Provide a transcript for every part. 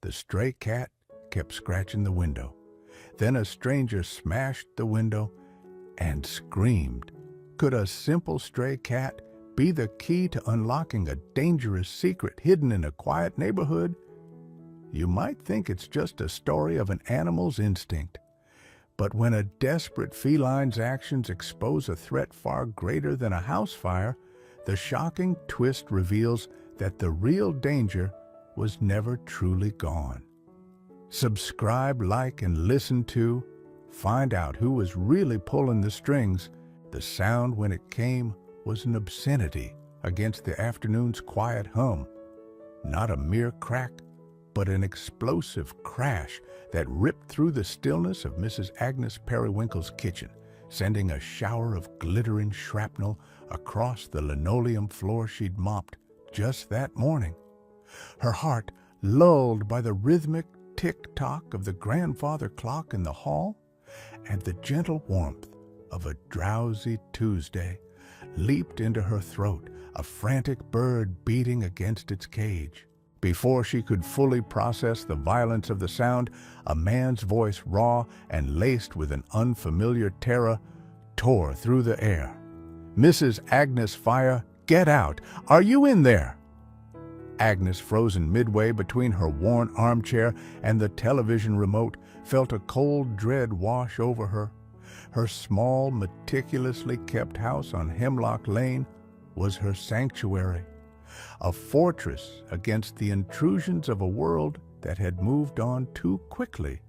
The stray cat kept scratching the window. Then a stranger smashed the window and screamed. Could a simple stray cat be the key to unlocking a dangerous secret hidden in a quiet neighborhood? You might think it's just a story of an animal's instinct. But when a desperate feline's actions expose a threat far greater than a house fire, the shocking twist reveals that the real danger was never truly gone. Subscribe, like, and listen to find out who was really pulling the strings. The sound when it came was an obscenity against the afternoon's quiet hum. Not a mere crack, but an explosive crash that ripped through the stillness of Mrs. Agnes Periwinkle's kitchen, sending a shower of glittering shrapnel across the linoleum floor she'd mopped just that morning. Her heart lulled by the rhythmic tick-tock of the grandfather clock in the hall, and the gentle warmth of a drowsy Tuesday leaped into her throat, a frantic bird beating against its cage. Before she could fully process the violence of the sound, a man's voice, raw and laced with an unfamiliar terror, tore through the air. "Mrs. Agnes Fire, get out! Are you in there?" Agnes, frozen midway between her worn armchair and the television remote, felt a cold dread wash over her. Her small, meticulously kept house on Hemlock Lane was her sanctuary, a fortress against the intrusions of a world that had moved on too quickly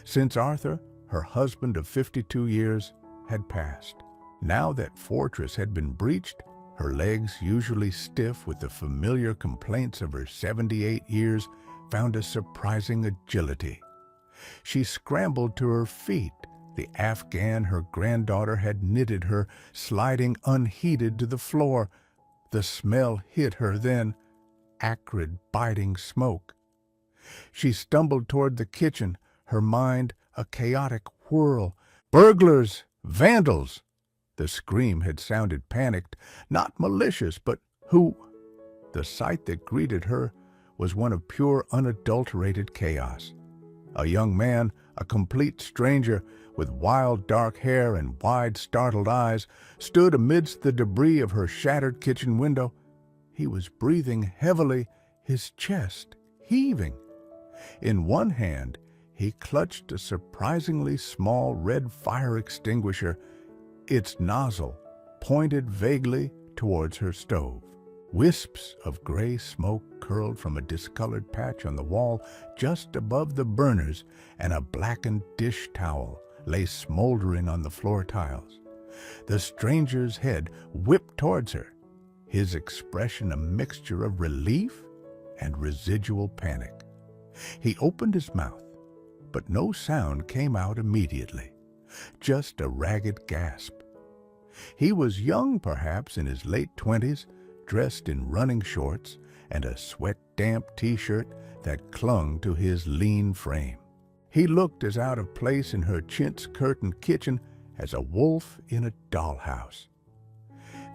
since Arthur, her husband of 52 years, had passed. Now that fortress had been breached, her legs, usually stiff with the familiar complaints of her 78 years, found a surprising agility. She scrambled to her feet, the Afghan her granddaughter had knitted her, sliding unheeded to the floor. The smell hit her then, acrid, biting smoke. She stumbled toward the kitchen, her mind a chaotic whirl. Burglars! Vandals! The scream had sounded panicked, not malicious, but who? The sight that greeted her was one of pure, unadulterated chaos. A young man, a complete stranger, with wild dark hair and wide, startled eyes, stood amidst the debris of her shattered kitchen window. He was breathing heavily, his chest heaving. In one hand, he clutched a surprisingly small red fire extinguisher, its nozzle pointed vaguely towards her stove. Wisps of gray smoke curled from a discolored patch on the wall just above the burners, and a blackened dish towel lay smoldering on the floor tiles. The stranger's head whipped towards her, his expression a mixture of relief and residual panic. He opened his mouth, but no sound came out immediately, just a ragged gasp. He was young, perhaps in his late 20s, dressed in running shorts and a sweat-damp t-shirt that clung to his lean frame. He looked as out of place in her chintz-curtained kitchen as a wolf in a dollhouse.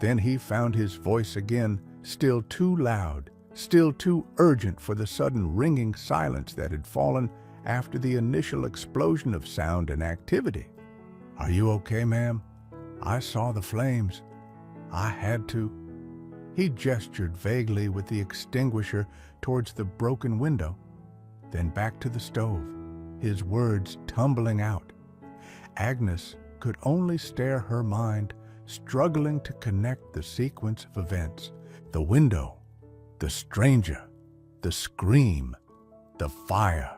Then he found his voice again, still too loud, still too urgent for the sudden ringing silence that had fallen after the initial explosion of sound and activity. "Are you okay, ma'am? I saw the flames. I had to." He gestured vaguely with the extinguisher towards the broken window, then back to the stove, his words tumbling out. Agnes could only stare her mind, struggling to connect the sequence of events. The window, the stranger, the scream, the fire.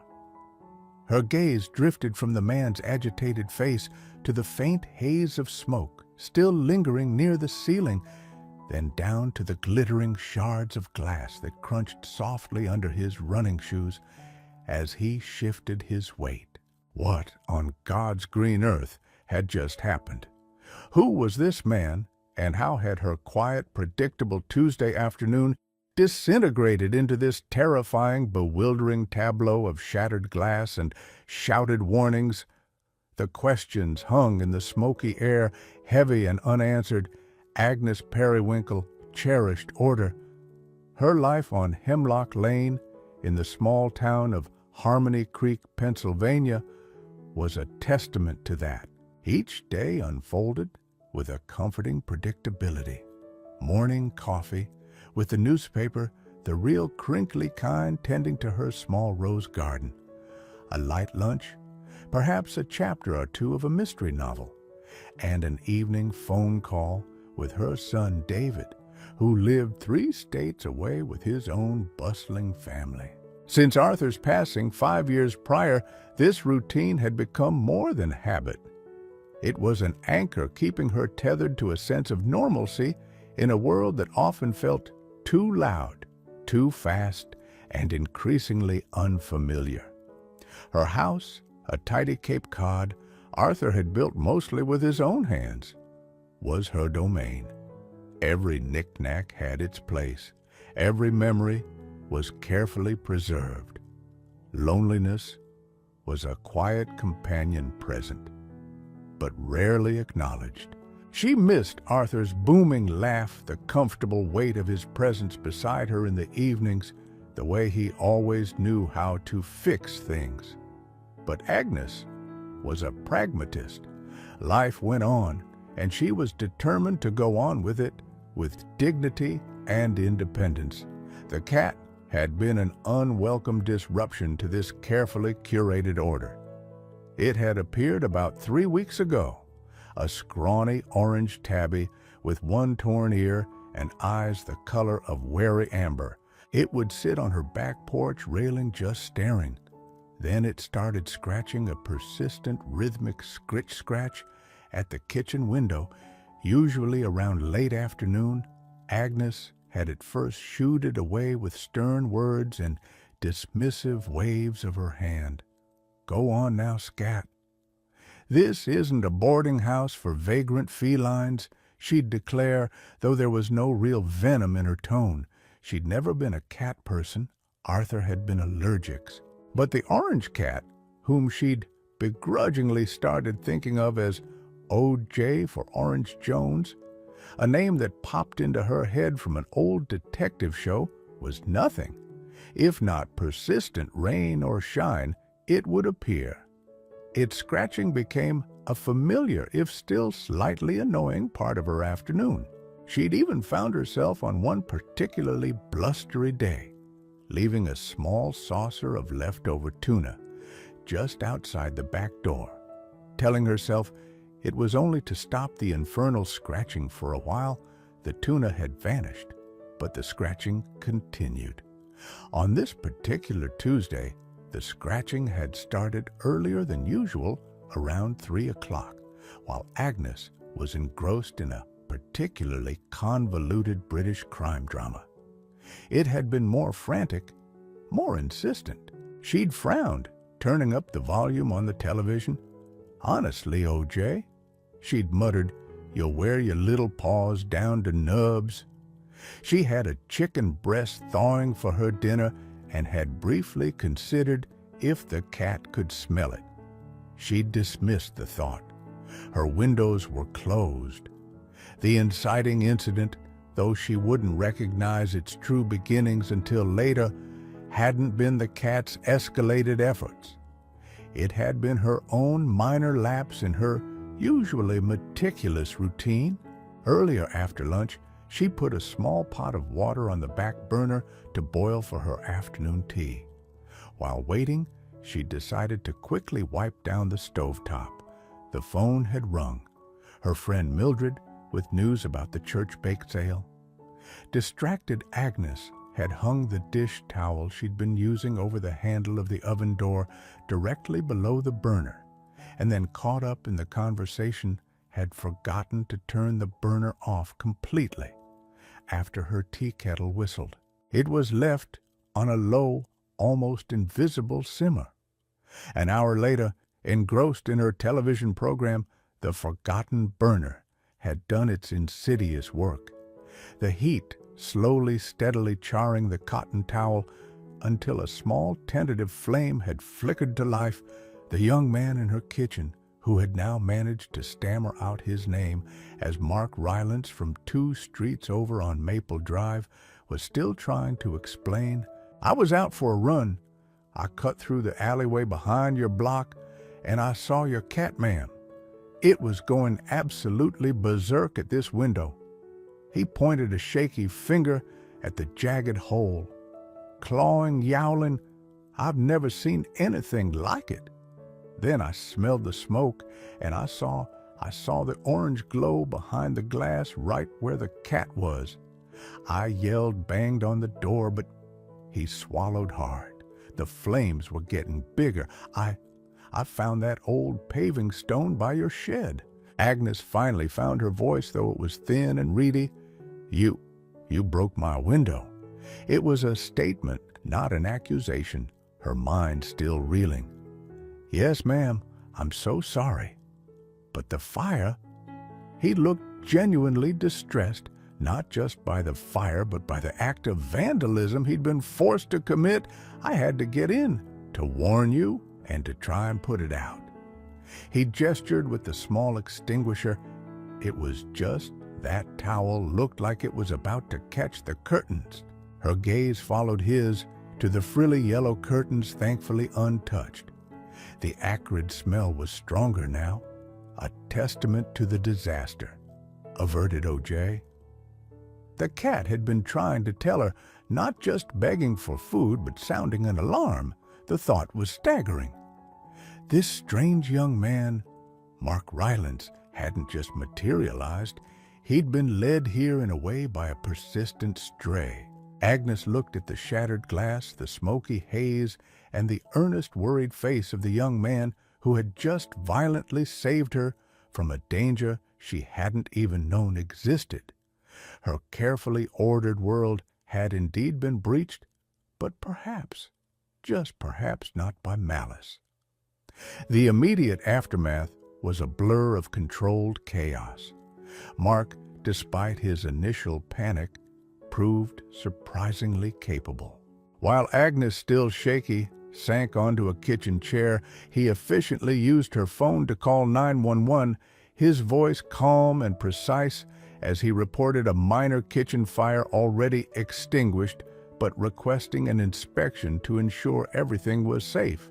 Her gaze drifted from the man's agitated face to the faint haze of smoke still lingering near the ceiling, then down to the glittering shards of glass that crunched softly under his running shoes as he shifted his weight. What on God's green earth had just happened? Who was this man, and how had her quiet, predictable Tuesday afternoon disintegrated into this terrifying, bewildering tableau of shattered glass and shouted warnings? The questions hung in the smoky air, heavy and unanswered. Agnes Periwinkle, cherished order. Her life on Hemlock Lane, in the small town of Harmony Creek, Pennsylvania, was a testament to that. Each day unfolded with a comforting predictability. Morning coffee, with the newspaper, the real crinkly kind, tending to her small rose garden. A light lunch, perhaps a chapter or two of a mystery novel, and an evening phone call with her son David, who lived 3 states away with his own bustling family. Since Arthur's passing 5 years prior, this routine had become more than habit. It was an anchor keeping her tethered to a sense of normalcy in a world that often felt too loud, too fast, and increasingly unfamiliar. Her house, a tidy Cape Cod Arthur had built mostly with his own hands, was her domain. Every knick-knack had its place. Every memory was carefully preserved. Loneliness was a quiet companion present, but rarely acknowledged. She missed Arthur's booming laugh, the comfortable weight of his presence beside her in the evenings, the way he always knew how to fix things. But Agnes was a pragmatist. Life went on, and she was determined to go on with it with dignity and independence. The cat had been an unwelcome disruption to this carefully curated order. It had appeared about 3 weeks ago, a scrawny orange tabby with one torn ear and eyes the color of wary amber. It would sit on her back porch railing, just staring. Then it started scratching a persistent rhythmic scratch at the kitchen window, usually around late afternoon. Agnes had at first shooed it away with stern words and dismissive waves of her hand. "Go on now, scat. This isn't a boarding house for vagrant felines," she'd declare, though there was no real venom in her tone. She'd never been a cat person. Arthur had been allergic. But the orange cat, whom she'd begrudgingly started thinking of as O.J. for Orange Jones, a name that popped into her head from an old detective show, was nothing. If not persistent rain or shine, it would appear. Its scratching became a familiar, if still slightly annoying, part of her afternoon. She'd even found herself on one particularly blustery day, leaving a small saucer of leftover tuna just outside the back door, telling herself it was only to stop the infernal scratching for a while. The tuna had vanished, but the scratching continued. On this particular Tuesday, the scratching had started earlier than usual, around 3 o'clock, while Agnes was engrossed in a particularly convoluted British crime drama. It had been more frantic, more insistent. She'd frowned, turning up the volume on the television. "Honestly, O.J.," she'd muttered, "you'll wear your little paws down to nubs." She had a chicken breast thawing for her dinner and had briefly considered if the cat could smell it. She'd dismissed the thought. Her windows were closed. The inciting incident, though she wouldn't recognize its true beginnings until later, hadn't been the cat's escalated efforts. It had been her own minor lapse in her usually meticulous routine. Earlier after lunch, she put a small pot of water on the back burner to boil for her afternoon tea. While waiting, she decided to quickly wipe down the stovetop. The phone had rung. Her friend Mildred, with news about the church bake sale. Distracted Agnes had hung the dish towel she'd been using over the handle of the oven door directly below the burner, and then, caught up in the conversation, had forgotten to turn the burner off completely after her tea kettle whistled. It was left on a low, almost invisible simmer. An hour later, engrossed in her television program, the forgotten burner had done its insidious work. The heat slowly, steadily charring the cotton towel until a small, tentative flame had flickered to life. The young man in her kitchen, who had now managed to stammer out his name as Mark Rylance from 2 streets over on Maple Drive, was still trying to explain. "I was out for a run. I cut through the alleyway behind your block, and I saw your cat, ma'am. It was going absolutely berserk at this window. He pointed a shaky finger at the jagged hole. Clawing, yowling, I've never seen anything like it. Then I smelled the smoke, and I saw the orange glow behind the glass right where the cat was. I yelled, banged on the door, but he swallowed hard. The flames were getting bigger. I found that old paving stone by your shed. Agnes finally found her voice, though it was thin and reedy. You broke my window. It was a statement, not an accusation, her mind still reeling. Yes, ma'am, I'm so sorry. But the fire? He looked genuinely distressed, not just by the fire, but by the act of vandalism he'd been forced to commit. I had to get in to warn you and to try and put it out. He gestured with the small extinguisher. It was just that towel looked like it was about to catch the curtains. Her gaze followed his to the frilly yellow curtains, thankfully untouched. The acrid smell was stronger now, a testament to the disaster. Averted OJ. The cat had been trying to tell her, not just begging for food, but sounding an alarm. The thought was staggering. This strange young man, Mark Rylance, hadn't just materialized. He'd been led here in a way by a persistent stray. Agnes looked at the shattered glass, the smoky haze, and the earnest, worried face of the young man who had just violently saved her from a danger she hadn't even known existed. Her carefully ordered world had indeed been breached, but perhaps, just perhaps not by malice. The immediate aftermath was a blur of controlled chaos. Mark, despite his initial panic, proved surprisingly capable. While Agnes, still shaky, sank onto a kitchen chair, he efficiently used her phone to call 911, his voice calm and precise as he reported a minor kitchen fire already extinguished, but requesting an inspection to ensure everything was safe.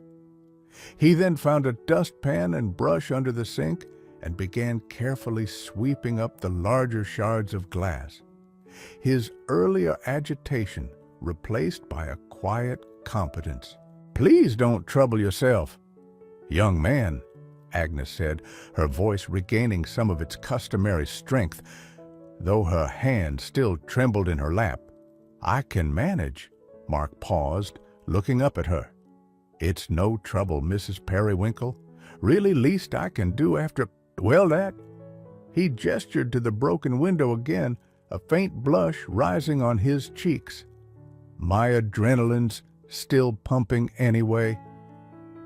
He then found a dustpan and brush under the sink and began carefully sweeping up the larger shards of glass. His earlier agitation replaced by a quiet competence. "Please don't trouble yourself." "Young man," Agnes said, her voice regaining some of its customary strength, though her hand still trembled in her lap. "I can manage." Mark paused, looking up at her. "It's no trouble, Mrs. Periwinkle. Really least I can do after, well, that." He gestured to the broken window again, a faint blush rising on his cheeks. "My adrenaline's still pumping anyway.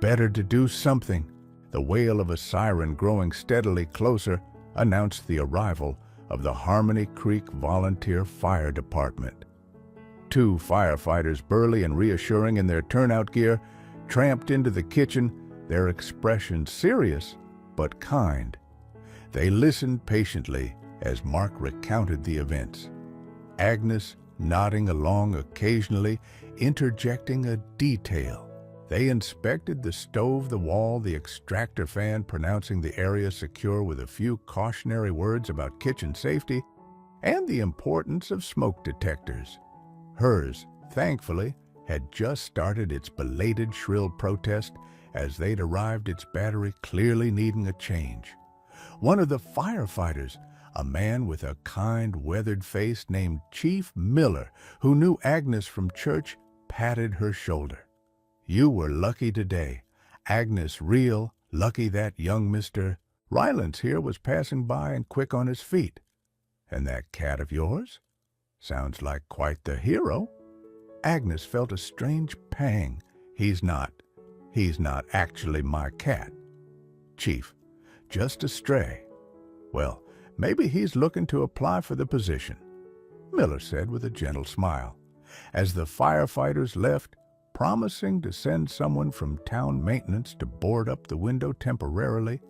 Better to do something." The wail of a siren growing steadily closer announced the arrival of the Harmony Creek Volunteer Fire Department. 2 firefighters, burly and reassuring in their turnout gear, tramped into the kitchen, their expressions serious but kind. They listened patiently as Mark recounted the events, Agnes nodding along occasionally, interjecting a detail. They inspected the stove, the wall, the extractor fan, pronouncing the area secure with a few cautionary words about kitchen safety and the importance of smoke detectors. Hers, thankfully, had just started its belated shrill protest as they'd arrived, its battery clearly needing a change. One of the firefighters, a man with a kind, weathered face named Chief Miller, who knew Agnes from church, patted her shoulder. "You were lucky today. Agnes real lucky that young Mr. Rylance here was passing by and quick on his feet. And that cat of yours? Sounds like quite the hero." Agnes felt a strange pang. He's not actually my cat, Chief. Just a stray. Well, maybe he's looking to apply for the position," Miller said with a gentle smile. As the firefighters left, promising to send someone from town maintenance to board up the window temporarily,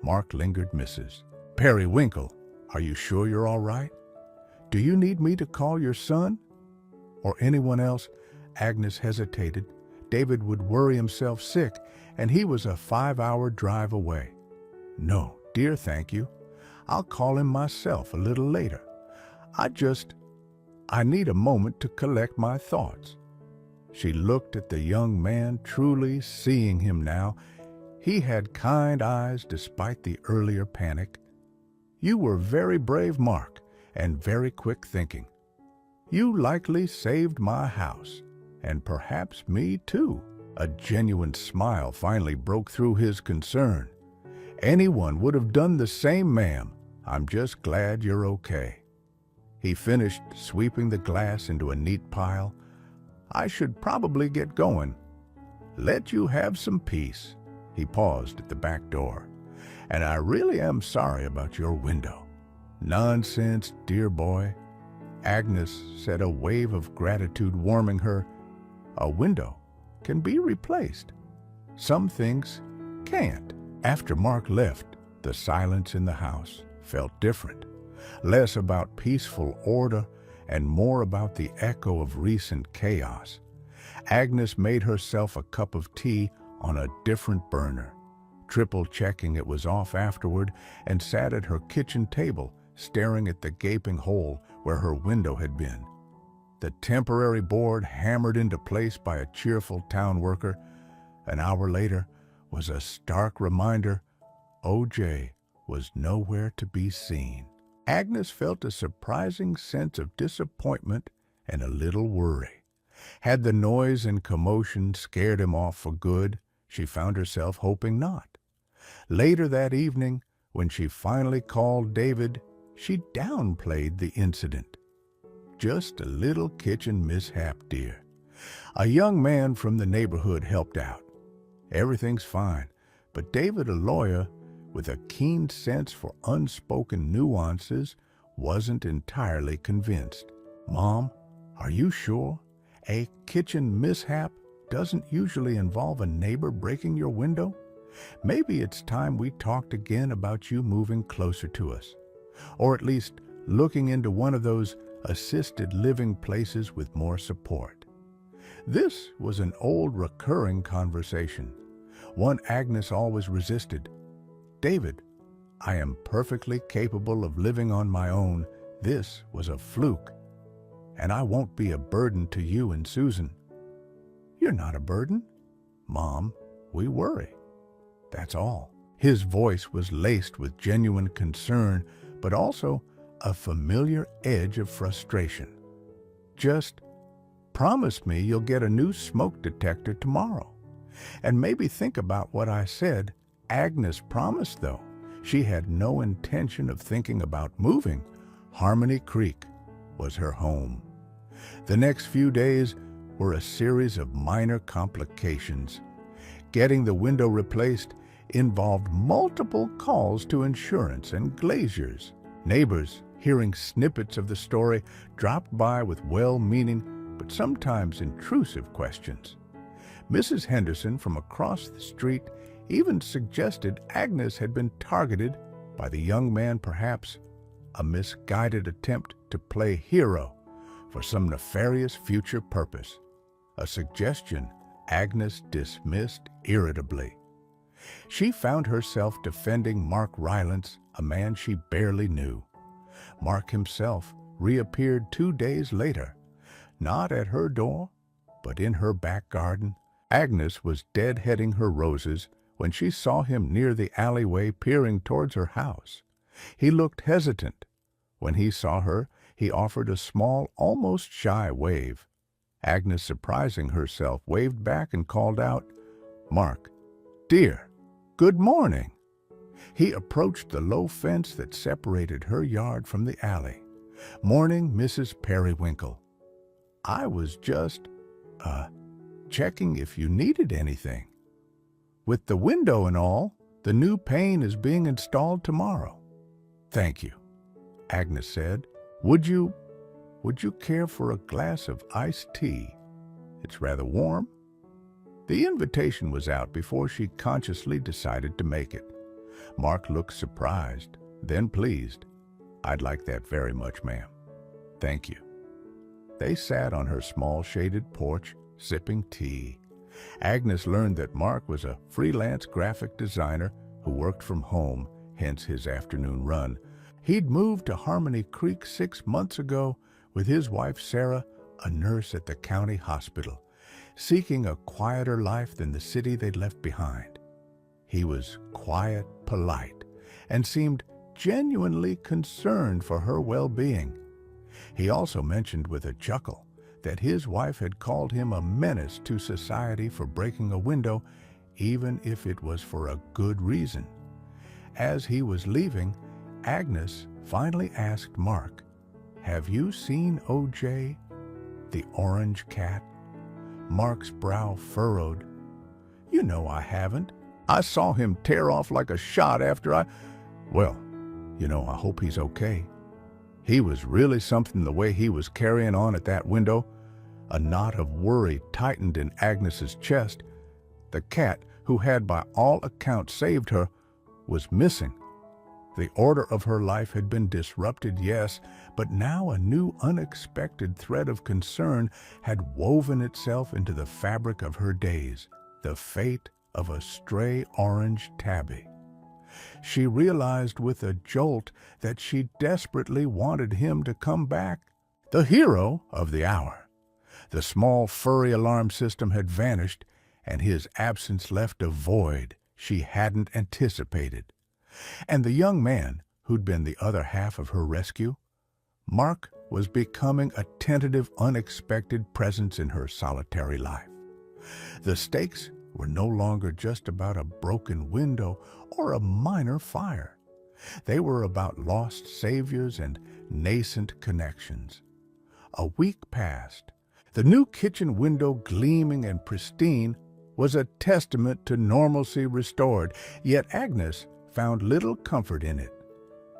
Mark lingered. "Mrs. Periwinkle, are you sure you're all right? Do you need me to call your son? Or anyone else?" Agnes hesitated, David would worry himself sick, and he was a 5-hour drive away. No, dear, thank you. I'll call him myself a little later. I need a moment to collect my thoughts. She looked at the young man, truly seeing him now. He had kind eyes despite the earlier panic. You were very brave, Mark, and very quick thinking. You likely saved my house, and perhaps me too. A genuine smile finally broke through his concern. Anyone would have done the same, ma'am. I'm just glad you're okay. He finished sweeping the glass into a neat pile. I should probably get going. Let you have some peace. He paused at the back door. And I really am sorry about your window. Nonsense, dear boy. Agnes said, a wave of gratitude warming her. A window can be replaced. Some things can't. After Mark left, the silence in the house felt different. Less about peaceful order and more about the echo of recent chaos. Agnes made herself a cup of tea on a different burner, triple-checking it was off afterward, and sat at her kitchen table, staring at the gaping hole where her window had been. The temporary board hammered into place by a cheerful town worker, an hour later, was a stark reminder OJ was nowhere to be seen. Agnes felt a surprising sense of disappointment and a little worry. Had the noise and commotion scared him off for good? She found herself hoping not. Later that evening, when she finally called David, she downplayed the incident. Just a little kitchen mishap, dear. A young man from the neighborhood helped out. Everything's fine, but David, a lawyer with a keen sense for unspoken nuances, wasn't entirely convinced. Mom, are you sure? A kitchen mishap doesn't usually involve a neighbor breaking your window? Maybe it's time we talked again about you moving closer to us, or at least looking into one of those assisted living places with more support. This was an old recurring conversation, one Agnes always resisted. David, I am perfectly capable of living on my own. This was a fluke, and I won't be a burden to you and Susan. You're not a burden. Mom, we worry. That's all. His voice was laced with genuine concern, but also a familiar edge of frustration. Just promise me you'll get a new smoke detector tomorrow. And maybe think about what I said. Agnes promised, though. She had no intention of thinking about moving. Harmony Creek was her home. The next few days were a series of minor complications. Getting the window replaced involved multiple calls to insurance and glaziers. Neighbors, hearing snippets of the story, dropped by with well-meaning but sometimes intrusive questions. Mrs. Henderson from across the street even suggested Agnes had been targeted by the young man, perhaps a misguided attempt to play hero for some nefarious future purpose, a suggestion Agnes dismissed irritably. She found herself defending Mark Rylance, a man she barely knew. Mark himself reappeared 2 days later, not at her door, but in her back garden. Agnes was deadheading her roses when she saw him near the alleyway peering towards her house. He looked hesitant. When he saw her, he offered a small, almost shy wave. Agnes, surprising herself, waved back and called out, "Mark, dear, good morning." He approached the low fence that separated her yard from the alley. "Morning, Mrs. Periwinkle. I was just, checking if you needed anything. With the window and all, the new pane is being installed tomorrow." "Thank you," Agnes said. Would you care for a glass of iced tea? It's rather warm." The invitation was out before she consciously decided to make it. Mark looked surprised, then pleased. "I'd like that very much, ma'am. Thank you." They sat on her small shaded porch, sipping tea. Agnes learned that Mark was a freelance graphic designer who worked from home, hence his afternoon run. He'd moved to Harmony Creek 6 months ago with his wife Sarah, a nurse at the county hospital, seeking a quieter life than the city they'd left behind. He was quiet, polite, and seemed genuinely concerned for her well-being. He also mentioned with a chuckle that his wife had called him a menace to society for breaking a window, even if it was for a good reason. As he was leaving, Agnes finally asked Mark, "Have you seen OJ, the orange cat?" Mark's brow furrowed. "You know I haven't. I saw him tear off like a shot after Well, I hope he's okay. He was really something the way he was carrying on at that window." A knot of worry tightened in Agnes's chest. The cat, who had by all accounts saved her, was missing. The order of her life had been disrupted, yes, but now a new unexpected thread of concern had woven itself into the fabric of her days, the fate of a stray orange tabby. She realized with a jolt that she desperately wanted him to come back, the hero of the hour. The small furry alarm system had vanished, and his absence left a void she hadn't anticipated. And the young man, who'd been the other half of her rescue, Mark, was becoming a tentative, unexpected presence in her solitary life. The stakes were no longer just about a broken window or a minor fire. They were about lost saviors and nascent connections. A week passed. The new kitchen window, gleaming and pristine, was a testament to normalcy restored, yet Agnes found little comfort in it.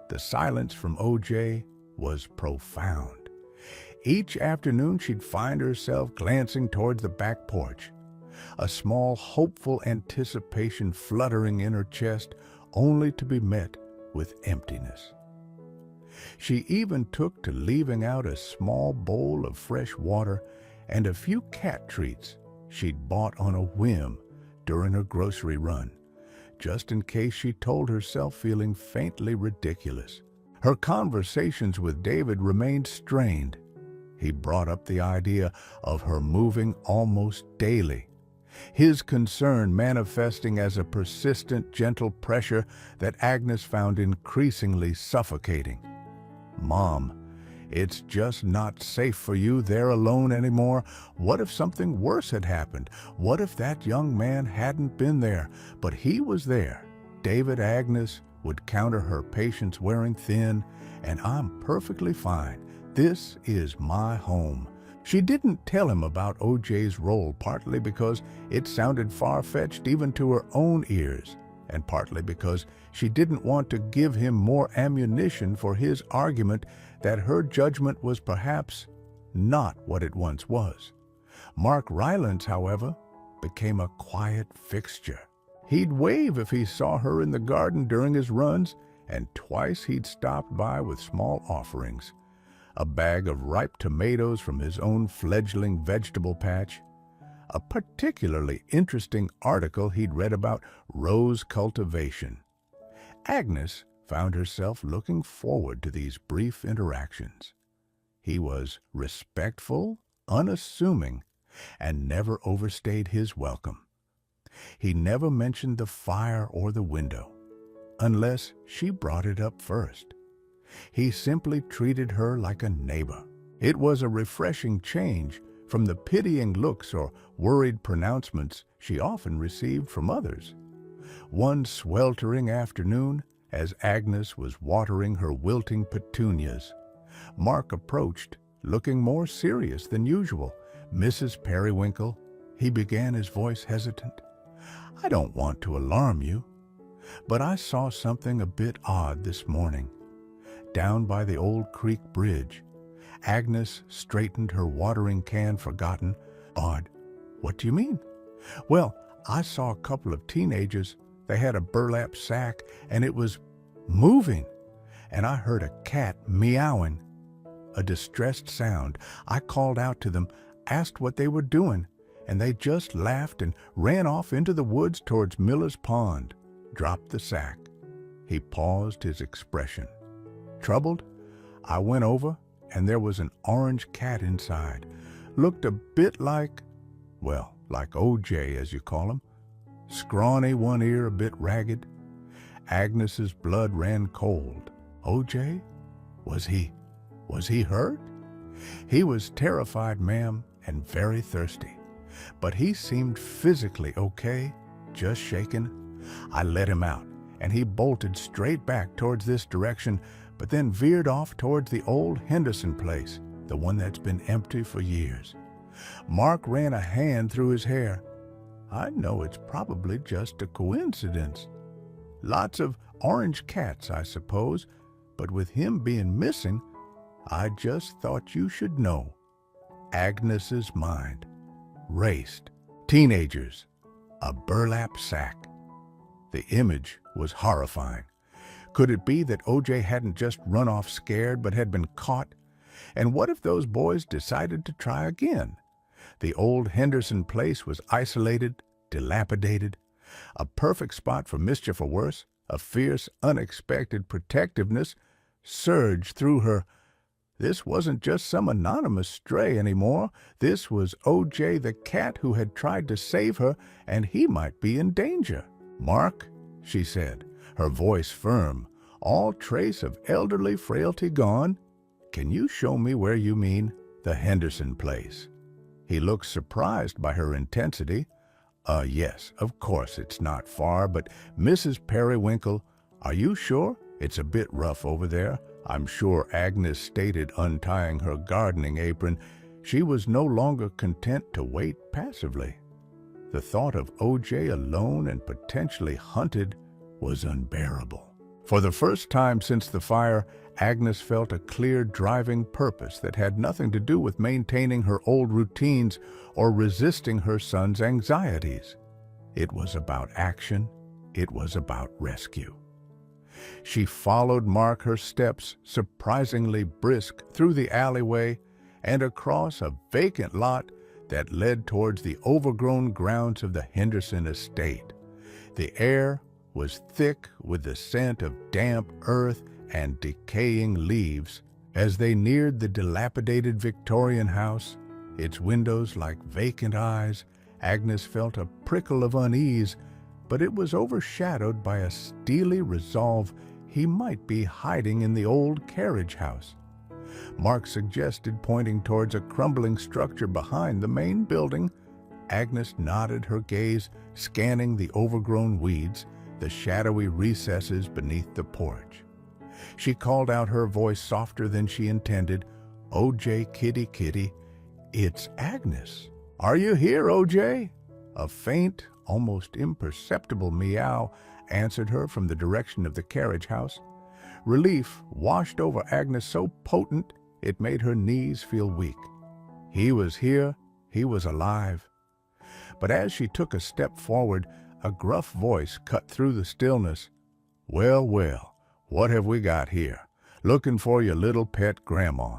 The silence from OJ was profound. Each afternoon she'd find herself glancing towards the back porch, a small, hopeful anticipation fluttering in her chest, only to be met with emptiness. She even took to leaving out a small bowl of fresh water and a few cat treats she'd bought on a whim during her grocery run, just in case she told herself feeling faintly ridiculous. Her conversations with David remained strained. He brought up the idea of her moving almost daily, his concern manifesting as a persistent, gentle pressure that Agnes found increasingly suffocating. "Mom, it's just not safe for you there alone anymore. What if something worse had happened? What if that young man hadn't been there, but he was there?" David, Agnes would counter her patience wearing thin, "And I'm perfectly fine. This is my home." She didn't tell him about OJ's role, partly because it sounded far-fetched even to her own ears, and partly because she didn't want to give him more ammunition for his argument that her judgment was perhaps not what it once was. Mark Rylance, however, became a quiet fixture. He'd wave if he saw her in the garden during his runs, and twice he'd stopped by with small offerings: a bag of ripe tomatoes from his own fledgling vegetable patch, a particularly interesting article he'd read about rose cultivation. Agnes found herself looking forward to these brief interactions. He was respectful, unassuming, and never overstayed his welcome. He never mentioned the fire or the window, unless she brought it up first. He simply treated her like a neighbor. It was a refreshing change from the pitying looks or worried pronouncements she often received from others. One sweltering afternoon, as Agnes was watering her wilting petunias, Mark approached, looking more serious than usual. "Mrs. Periwinkle," he began, his voice hesitant, "I don't want to alarm you, but I saw something a bit odd this morning. Down by the old creek bridge." Agnes straightened her watering can, forgotten. "Odd? What do you mean?" "Well, I saw a couple of teenagers. They had a burlap sack, and it was moving, and I heard a cat meowing, a distressed sound. I called out to them, asked what they were doing, and they just laughed and ran off into the woods towards Miller's pond. Dropped the sack. He paused, his expression troubled. I went over, and there was an orange cat inside. Looked a bit like, well, like OJ, as you call him. Scrawny, one ear a bit ragged. Agnes's blood ran cold. OJ? Was he hurt? He was terrified, ma'am, and very thirsty. But he seemed physically okay, just shaken. I let him out, and he bolted straight back towards this direction, but then veered off towards the old Henderson place, the one that's been empty for years. Mark ran a hand through his hair. I know it's probably just a coincidence. Lots of orange cats, I suppose, but with him being missing, I just thought you should know. Agnes's mind raced. Teenagers, a burlap sack. The image was horrifying. Could it be that OJ hadn't just run off scared but had been caught? And what if those boys decided to try again? The old Henderson place was isolated, dilapidated, a perfect spot for mischief or worse. A fierce, unexpected protectiveness surged through her. This wasn't just some anonymous stray anymore. This was OJ the cat who had tried to save her, and he might be in danger. Mark, she said, her voice firm, all trace of elderly frailty gone. Can you show me where you mean the Henderson place? He looked surprised by her intensity. Yes, of course it's not far, but Mrs. Periwinkle, are you sure? It's a bit rough over there. I'm sure Agnes stated, untying her gardening apron. She was no longer content to wait passively. The thought of OJ alone and potentially hunted was unbearable. For the first time since the fire, Agnes felt a clear driving purpose that had nothing to do with maintaining her old routines or resisting her son's anxieties. It was about action. It was about rescue. She followed Mark, her steps surprisingly brisk, through the alleyway and across a vacant lot that led towards the overgrown grounds of the Henderson estate. The air was thick with the scent of damp earth and decaying leaves. As they neared the dilapidated Victorian house, its windows like vacant eyes, Agnes felt a prickle of unease, but it was overshadowed by a steely resolve he might be hiding in the old carriage house. Mark suggested, pointing towards a crumbling structure behind the main building. Agnes nodded, her gaze scanning the overgrown weeds, the shadowy recesses beneath the porch. She called out, her voice softer than she intended, "OJ, kitty, kitty, it's Agnes. Are you here, OJ?" A faint, almost imperceptible meow answered her from the direction of the carriage house. Relief washed over Agnes so potent it made her knees feel weak. He was here, he was alive. But as she took a step forward, a gruff voice cut through the stillness. "Well, well, what have we got here? Looking for your little pet grandma."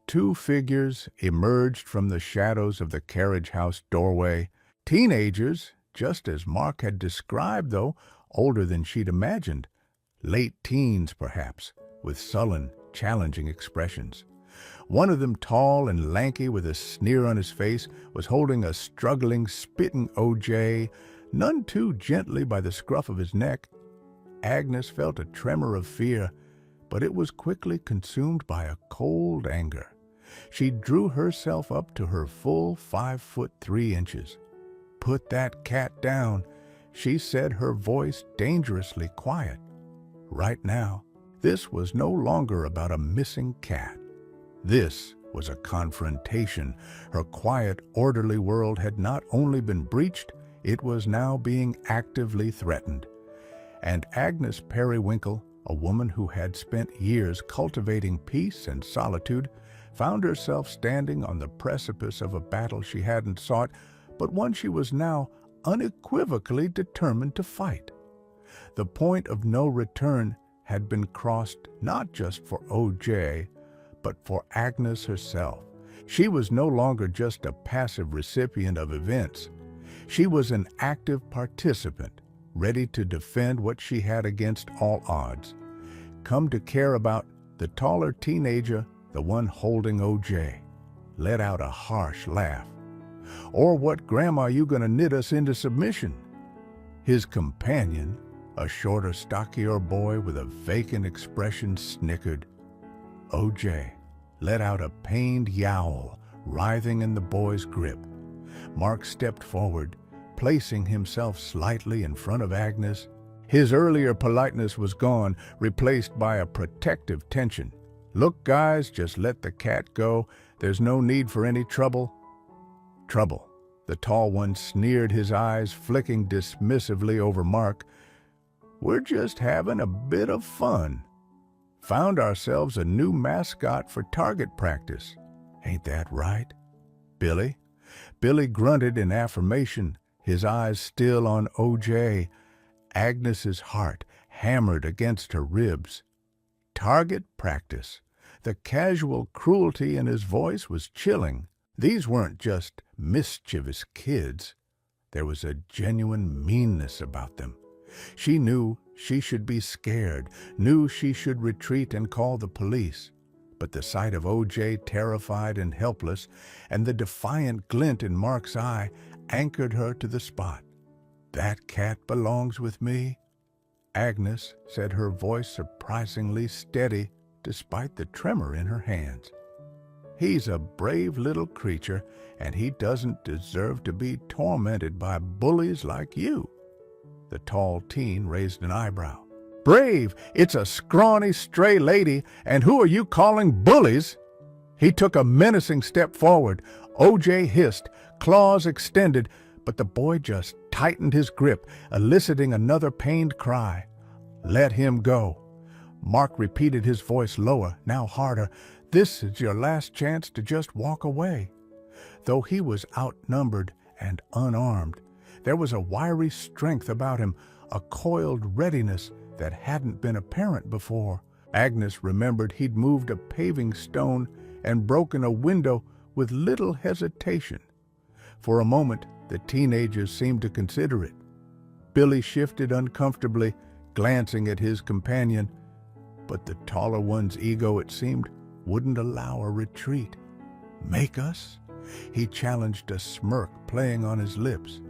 Two figures emerged from the shadows of the carriage house doorway. Teenagers, just as Mark had described, though older than she'd imagined. Late teens, perhaps, with sullen, challenging expressions. One of them, tall and lanky with a sneer on his face, was holding a struggling, spitting OJ, none too gently by the scruff of his neck. Agnes felt a tremor of fear, but it was quickly consumed by a cold anger. She drew herself up to her full 5'3". "Put that cat down," she said, her voice dangerously quiet. Right now, this was no longer about a missing cat. This was a confrontation. Her quiet, orderly world had not only been breached, it was now being actively threatened. And Agnes Periwinkle, a woman who had spent years cultivating peace and solitude, found herself standing on the precipice of a battle she hadn't sought, but one she was now unequivocally determined to fight. The point of no return had been crossed not just for OJ, but for Agnes herself. She was no longer just a passive recipient of events. She was an active participant, ready to defend what she had against all odds. Come to care about the taller teenager, the one holding OJ, let out a harsh laugh. Or what grandma you gonna knit us into submission? His companion, a shorter, stockier boy with a vacant expression, snickered. OJ let out a pained yowl, writhing in the boy's grip. Mark stepped forward, placing himself slightly in front of Agnes. His earlier politeness was gone, replaced by a protective tension. Look, guys, just let the cat go. There's no need for any trouble. Trouble. The tall one sneered, his eyes flicking dismissively over Mark. We're just having a bit of fun. Found ourselves a new mascot for target practice. Ain't that right, Billy? Billy grunted in affirmation, his eyes still on OJ. Agnes's heart hammered against her ribs. Target practice. The casual cruelty in his voice was chilling. These weren't just mischievous kids. There was a genuine meanness about them. She knew she should be scared, knew she should retreat and call the police. But the sight of OJ terrified and helpless, and the defiant glint in Mark's eye anchored her to the spot. That cat belongs with me, Agnes said, her voice surprisingly steady despite the tremor in her hands. He's a brave little creature, and he doesn't deserve to be tormented by bullies like you. The tall teen raised an eyebrow. Brave? It's a scrawny stray lady, and who are you calling bullies? He took a menacing step forward. OJ hissed, claws extended, but the boy just tightened his grip, eliciting another pained cry. Let him go. Mark repeated, his voice lower, now harder. This is your last chance to just walk away. Though he was outnumbered and unarmed, there was a wiry strength about him, a coiled readiness that hadn't been apparent before. Agnes remembered he'd moved a paving stone and broken a window with little hesitation. For a moment, the teenagers seemed to consider it. Billy shifted uncomfortably, glancing at his companion, but the taller one's ego, it seemed, wouldn't allow a retreat. Make us? He challenged, a smirk playing on his lips.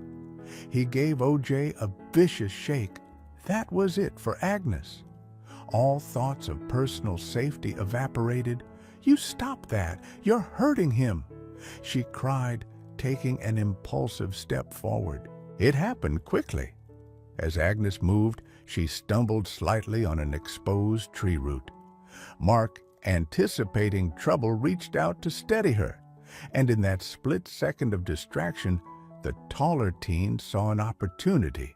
He gave OJ a vicious shake. That was it for Agnes. All thoughts of personal safety evaporated. You stop that. You're hurting him, she cried, taking an impulsive step forward. It happened quickly. As Agnes moved, she stumbled slightly on an exposed tree root. Mark, anticipating trouble, reached out to steady her, and in that split second of distraction, the taller teen saw an opportunity.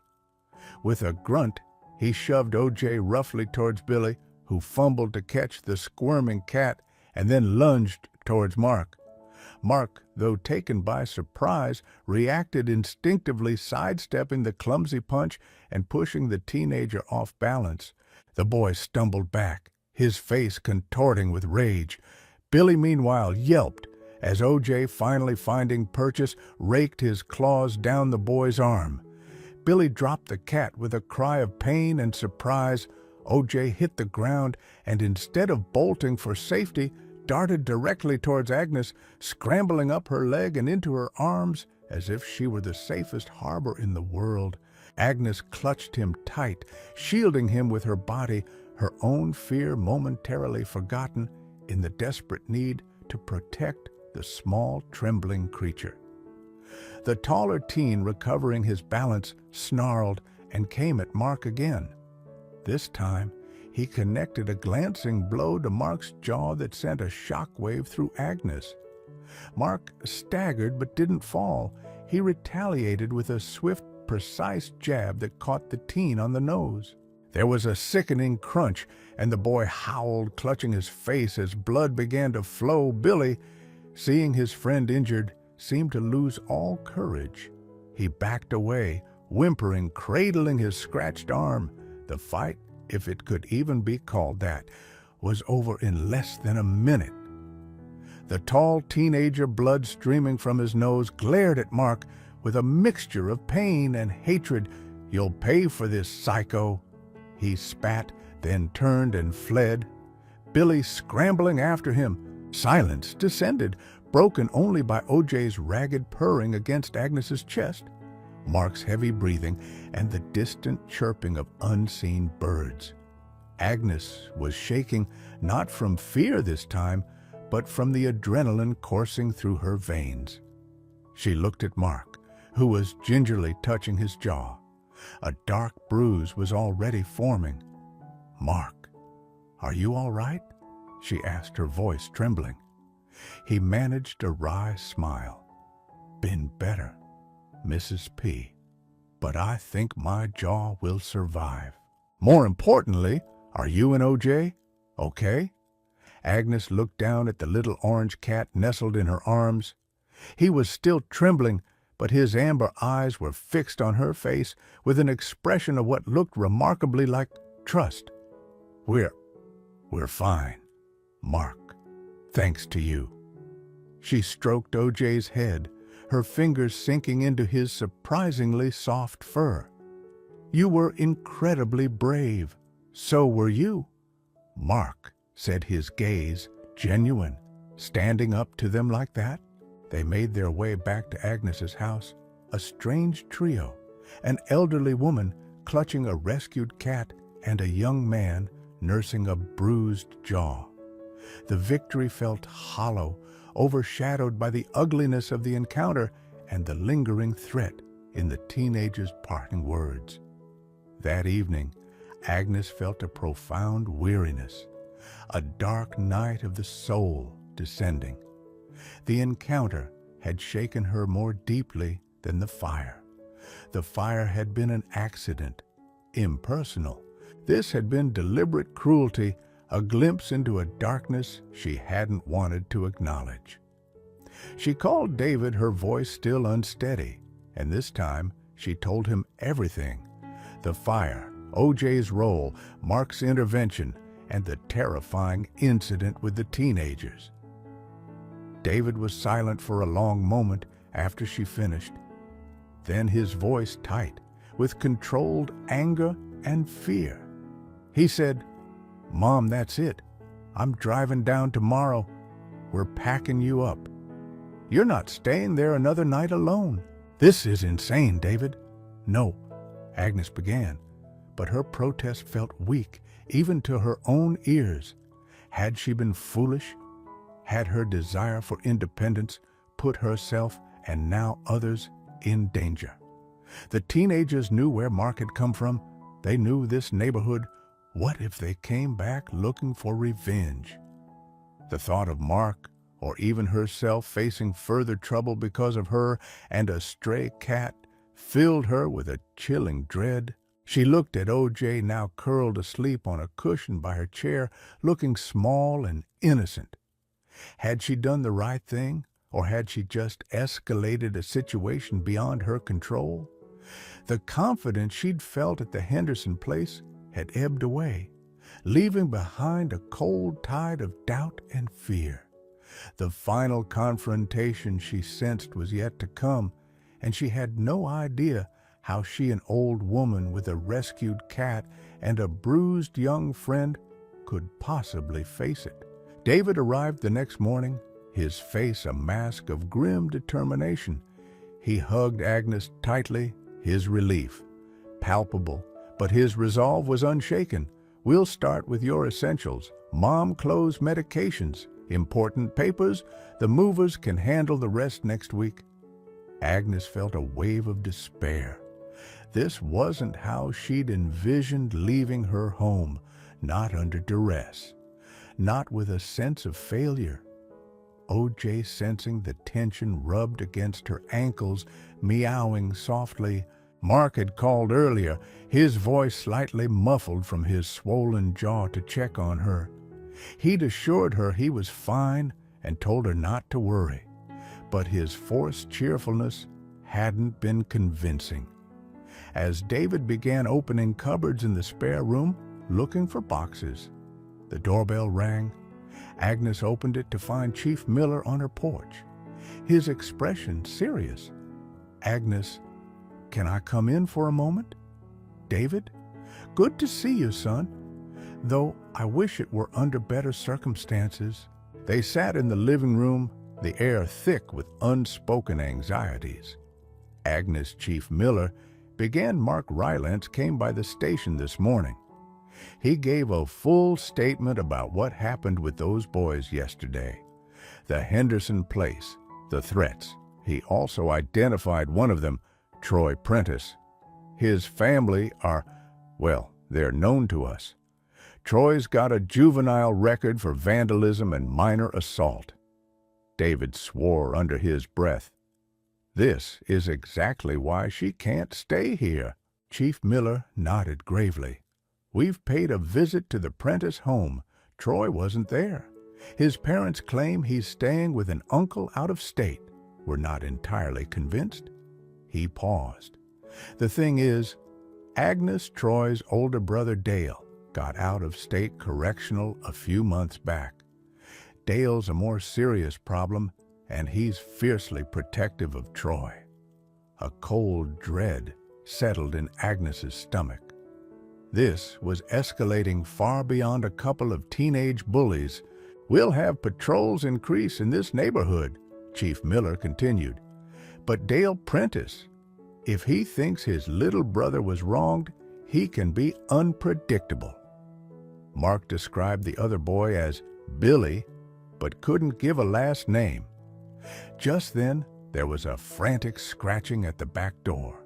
With a grunt, he shoved OJ roughly towards Billy, who fumbled to catch the squirming cat and then lunged towards Mark. Mark, though taken by surprise, reacted instinctively, sidestepping the clumsy punch and pushing the teenager off balance. The boy stumbled back, his face contorting with rage. Billy, meanwhile, yelped as OJ, finally finding purchase, raked his claws down the boy's arm. Billy dropped the cat with a cry of pain and surprise. OJ hit the ground and, instead of bolting for safety, darted directly towards Agnes, scrambling up her leg and into her arms as if she were the safest harbor in the world. Agnes clutched him tight, shielding him with her body, her own fear momentarily forgotten in the desperate need to protect the small, trembling creature. The taller teen, recovering his balance, snarled and came at Mark again. This time, he connected a glancing blow to Mark's jaw that sent a shockwave through Agnes. Mark staggered but didn't fall. He retaliated with a swift, precise jab that caught the teen on the nose. There was a sickening crunch, and the boy howled, clutching his face as blood began to flow. Billy, seeing his friend injured, seemed to lose all courage. He backed away, whimpering, cradling his scratched arm. The fight, if it could even be called that, was over in less than a minute. The tall teenager, blood streaming from his nose, glared at Mark with a mixture of pain and hatred. "You'll pay for this, psycho," he spat, then turned and fled. Billy scrambling after him. Silence descended, broken only by OJ's ragged purring against Agnes's chest, Mark's heavy breathing, and the distant chirping of unseen birds. Agnes was shaking, not from fear this time, but from the adrenaline coursing through her veins. She looked at Mark, who was gingerly touching his jaw. A dark bruise was already forming. "Mark, are you all right?" she asked, her voice trembling. He managed a wry smile. "Been better, Mrs. P, but I think my jaw will survive. More importantly, are you and OJ okay?" Agnes looked down at the little orange cat nestled in her arms. He was still trembling, but his amber eyes were fixed on her face with an expression of what looked remarkably like trust. We're fine, Mark, thanks to you." She stroked OJ's head, her fingers sinking into his surprisingly soft fur. "You were incredibly brave. So were you." "Mark," said, his gaze genuine, standing up to them like that. They made their way back to Agnes's house, a strange trio, an elderly woman clutching a rescued cat and a young man nursing a bruised jaw. The victory felt hollow, overshadowed by the ugliness of the encounter and the lingering threat in the teenager's parting words. That evening, Agnes felt a profound weariness, a dark night of the soul descending. The encounter had shaken her more deeply than the fire. The fire had been an accident, impersonal. This had been deliberate cruelty, a glimpse into a darkness she hadn't wanted to acknowledge. She called David, her voice still unsteady, and this time she told him everything: the fire, OJ's role, Mark's intervention, and the terrifying incident with the teenagers. David was silent for a long moment after she finished. Then his voice tight, with controlled anger and fear. He said, "Mom, that's it. I'm driving down tomorrow. We're packing you up. You're not staying there another night alone." "This is insane, David." "No," Agnes began, but her protest felt weak, even to her own ears. Had she been foolish? Had her desire for independence put herself and now others in danger? The teenagers knew where Mark had come from. They knew this neighborhood. What if they came back looking for revenge? The thought of Mark, or even herself, facing further trouble because of her and a stray cat filled her with a chilling dread. She looked at OJ, now curled asleep on a cushion by her chair, looking small and innocent. Had she done the right thing, or had she just escalated a situation beyond her control? The confidence she'd felt at the Henderson place had ebbed away, leaving behind a cold tide of doubt and fear. The final confrontation she sensed was yet to come, and she had no idea how she, an old woman with a rescued cat and a bruised young friend, could possibly face it. David arrived the next morning, his face a mask of grim determination. He hugged Agnes tightly, his relief palpable, but his resolve was unshaken. "We'll start with your essentials: mom clothes, medications, important papers. The movers can handle the rest next week." Agnes felt a wave of despair. This wasn't how she'd envisioned leaving her home, not under duress, not with a sense of failure. OJ, sensing the tension, rubbed against her ankles, meowing softly. Mark had called earlier, his voice slightly muffled from his swollen jaw, to check on her. He'd assured her he was fine and told her not to worry, but his forced cheerfulness hadn't been convincing. As David began opening cupboards in the spare room, looking for boxes, the doorbell rang. Agnes opened it to find Chief Miller on her porch, his expression serious. "Agnes, can I come in for a moment?" "David, good to see you, son. Though I wish it were under better circumstances." They sat in the living room, the air thick with unspoken anxieties. Agnes, Chief Miller, began. "Mark Rylance came by the station this morning. He gave a full statement about what happened with those boys yesterday. The Henderson place, the threats. He also identified one of them, Troy Prentice. His family are, well, they're known to us. Troy's got a juvenile record for vandalism and minor assault." David swore under his breath. "This is exactly why she can't stay here." Chief Miller nodded gravely. "We've paid a visit to the Prentice home. Troy wasn't there. His parents claim he's staying with an uncle out of state. We're not entirely convinced." He paused. "The thing is, Agnes, Troy's older brother Dale, got out of state correctional a few months back. Dale's a more serious problem, and he's fiercely protective of Troy." A cold dread settled in Agnes's stomach. This was escalating far beyond a couple of teenage bullies. "We'll have patrols increase in this neighborhood," Chief Miller continued. "But Dale Prentice, if he thinks his little brother was wronged, he can be unpredictable." Mark described the other boy as Billy, but couldn't give a last name. Just then, there was a frantic scratching at the back door.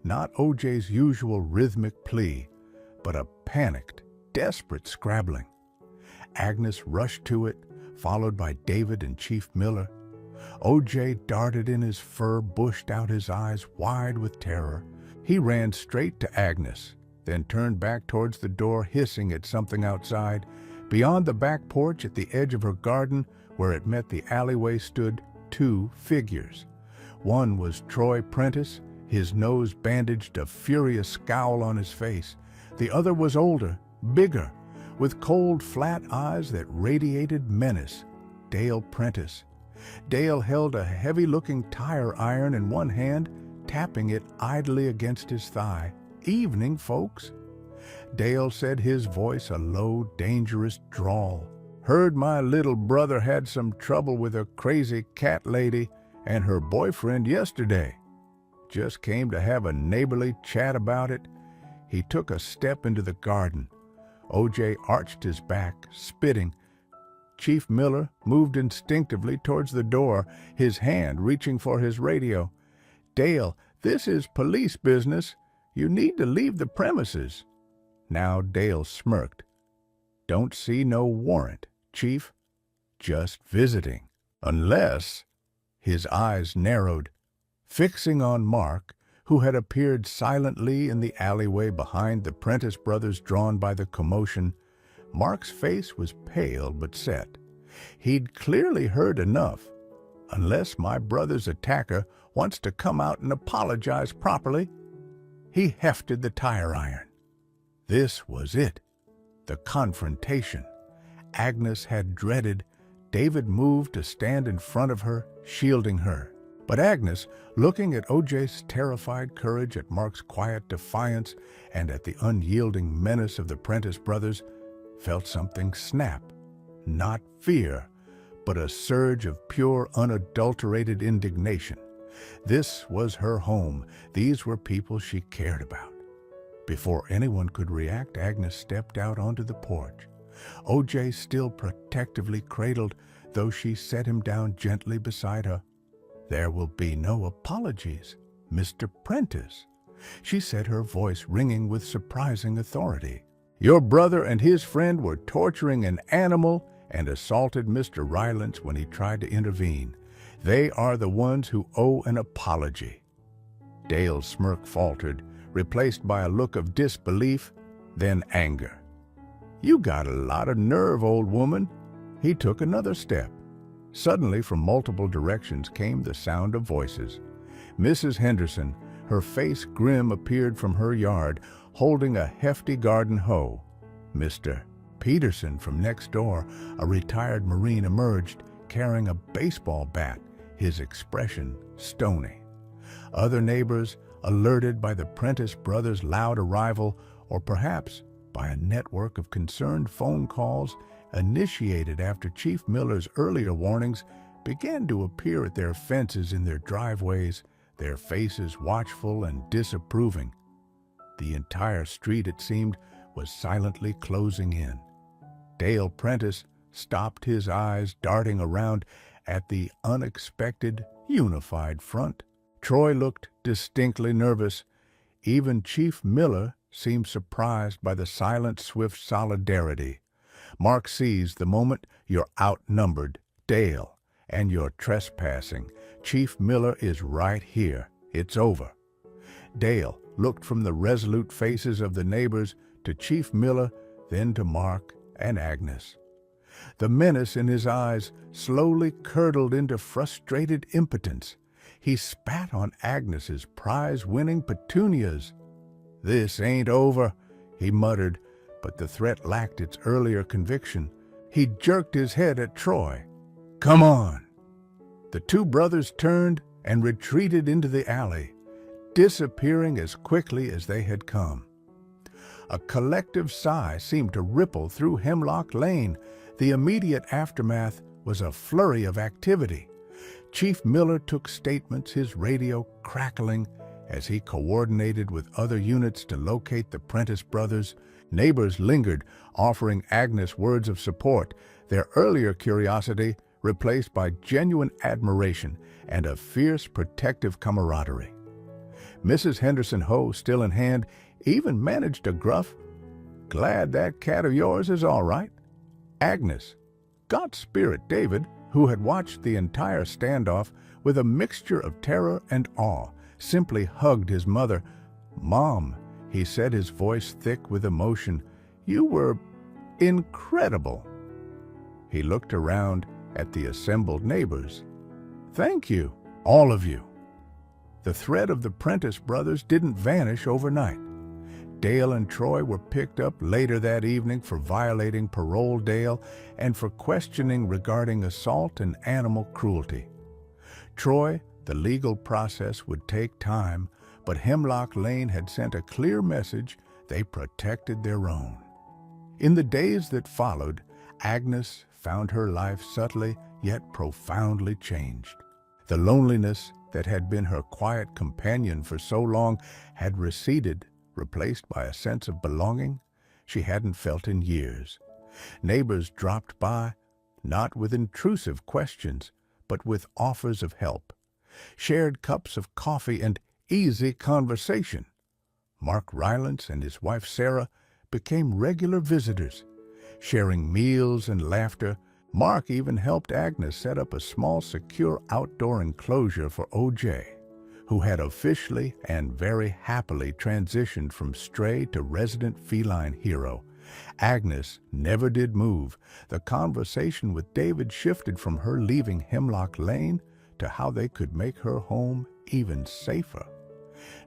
Not OJ's usual rhythmic plea, but a panicked, desperate scrabbling. Agnes rushed to it, followed by David and Chief Miller. OJ darted in his fur, bushed out his eyes wide with terror. He ran straight to Agnes, then turned back towards the door, hissing at something outside. Beyond the back porch, at the edge of her garden, where it met the alleyway, stood two figures. One was Troy Prentice, his nose bandaged, a furious scowl on his face. The other was older, bigger, with cold, flat eyes that radiated menace. Dale Prentice. Dale held a heavy-looking tire iron in one hand, tapping it idly against his thigh. "Evening, folks." Dale said, his voice a low, dangerous drawl. "Heard my little brother had some trouble with a crazy cat lady and her boyfriend yesterday. Just came to have a neighborly chat about it." He took a step into the garden. OJ arched his back, spitting. Chief Miller moved instinctively towards the door, his hand reaching for his radio. "Dale, this is police business. You need to leave the premises." Now Dale smirked. "Don't see no warrant, Chief. Just visiting. Unless—" His eyes narrowed, fixing on Mark, who had appeared silently in the alleyway behind the Prentice brothers, drawn by the commotion. Mark's face was pale but set. He'd clearly heard enough. "Unless my brother's attacker wants to come out and apologize properly." He hefted the tire iron. This was it, the confrontation Agnes had dreaded. David moved to stand in front of her, shielding her. But Agnes, looking at OJ's terrified courage, at Mark's quiet defiance, and at the unyielding menace of the Prentice brothers, felt something snap. Not fear, but a surge of pure, unadulterated indignation. This was her home. These were people she cared about. Before anyone could react, Agnes stepped out onto the porch. OJ still protectively cradled, though she set him down gently beside her. "There will be no apologies, Mr. Prentice," she said, her voice ringing with surprising authority. "Your brother and his friend were torturing an animal and assaulted Mr. Rylance when he tried to intervene. They are the ones who owe an apology." Dale's smirk faltered, replaced by a look of disbelief, then anger. "You got a lot of nerve, old woman." He took another step. Suddenly, from multiple directions came the sound of voices. Mrs. Henderson, her face grim, appeared from her yard, holding a hefty garden hoe. "Mr. Peterson from next door, a retired Marine, emerged carrying a baseball bat, his expression stony. Other neighbors, alerted by the Prentice brothers' loud arrival, or perhaps by a network of concerned phone calls initiated after Chief Miller's earlier warnings, began to appear at their fences in their driveways, their faces watchful and disapproving. The entire street, it seemed, was silently closing in. Dale Prentice stopped, his eyes darting around at the unexpected, unified front. Troy looked distinctly nervous. Even Chief Miller seemed surprised by the silent, swift solidarity. Mark seized the moment. You're outnumbered, Dale, and you're trespassing. Chief Miller is right here. It's over. Dale looked from the resolute faces of the neighbors to Chief Miller, then to Mark and Agnes. The menace in his eyes slowly curdled into frustrated impotence. He spat on Agnes's prize-winning petunias. "This ain't over," he muttered, but the threat lacked its earlier conviction. He jerked his head at Troy. "Come on!" The two brothers turned and retreated into the alley, disappearing as quickly as they had come. A collective sigh seemed to ripple through Hemlock Lane. The immediate aftermath was a flurry of activity. Chief Miller took statements, his radio crackling as he coordinated with other units to locate the Prentice brothers. Neighbors lingered, offering Agnes words of support, their earlier curiosity replaced by genuine admiration and a fierce protective camaraderie. Mrs. Henderson Ho, still in hand, even managed a gruff, "Glad that cat of yours is all right." Agnes, God spirit David, who had watched the entire standoff with a mixture of terror and awe, simply hugged his mother. "Mom," he said, his voice thick with emotion, "you were incredible." He looked around at the assembled neighbors. "Thank you, all of you." The threat of the Prentice brothers didn't vanish overnight. Dale and Troy were picked up later that evening for violating parole Dale and for questioning regarding assault and animal cruelty. Troy, the legal process would take time, but Hemlock Lane had sent a clear message: they protected their own. In the days that followed, Agnes found her life subtly yet profoundly changed. The loneliness that had been her quiet companion for so long had receded, replaced by a sense of belonging she hadn't felt in years. Neighbors dropped by, not with intrusive questions, but with offers of help, shared cups of coffee and easy conversation. Mark Rylance and his wife Sarah became regular visitors, sharing meals and laughter. Mark even helped Agnes set up a small, secure outdoor enclosure for OJ, who had officially and very happily transitioned from stray to resident feline hero. Agnes never did move. The conversation with David shifted from her leaving Hemlock Lane to how they could make her home even safer.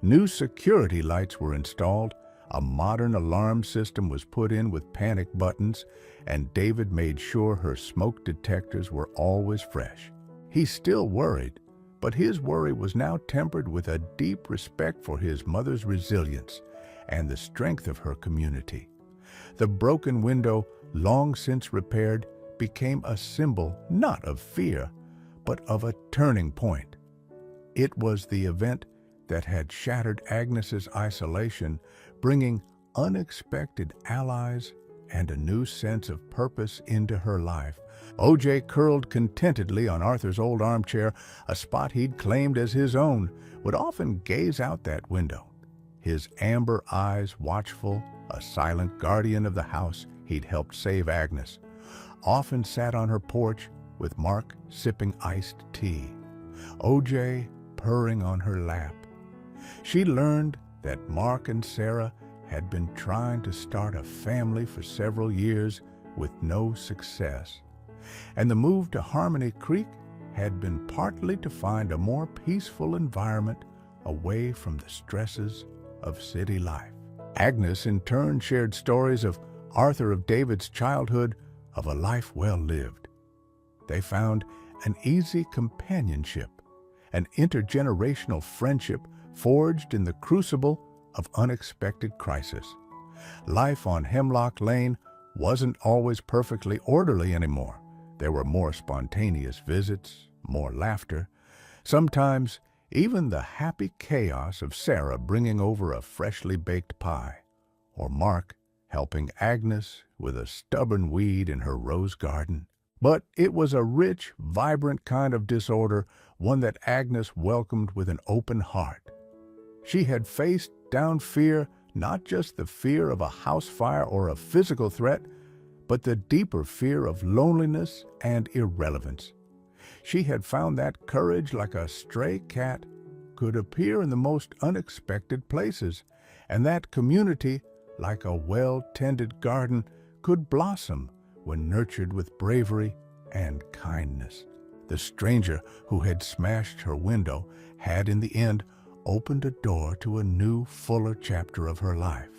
New security lights were installed, a modern alarm system was put in with panic buttons, and David made sure her smoke detectors were always fresh. He still worried, but his worry was now tempered with a deep respect for his mother's resilience and the strength of her community. The broken window, long since repaired, became a symbol not of fear, but of a turning point. It was the event that had shattered Agnes's isolation, bringing unexpected allies and a new sense of purpose into her life. OJ curled contentedly on Arthur's old armchair, a spot he'd claimed as his own, would often gaze out that window, his amber eyes watchful, a silent guardian of the house he'd helped save Agnes. Often sat on her porch with Mark sipping iced tea, OJ purring on her lap. She learned that Mark and Sarah had been trying to start a family for several years with no success, and the move to Harmony Creek had been partly to find a more peaceful environment away from the stresses of city life. Agnes, in turn, shared stories of Arthur of David's childhood of a life well lived. They found an easy companionship, an intergenerational friendship forged in the crucible of unexpected crisis. Life on Hemlock Lane wasn't always perfectly orderly anymore. There were more spontaneous visits, more laughter, sometimes even the happy chaos of Sarah bringing over a freshly baked pie, or Mark helping Agnes with a stubborn weed in her rose garden. But it was a rich, vibrant kind of disorder, one that Agnes welcomed with an open heart. She had faced down fear, not just the fear of a house fire or a physical threat, but the deeper fear of loneliness and irrelevance. She had found that courage, like a stray cat, could appear in the most unexpected places, and that community, like a well-tended garden, could blossom when nurtured with bravery and kindness. The stranger who had smashed her window had, in the end, opened a door to a new, fuller chapter of her life.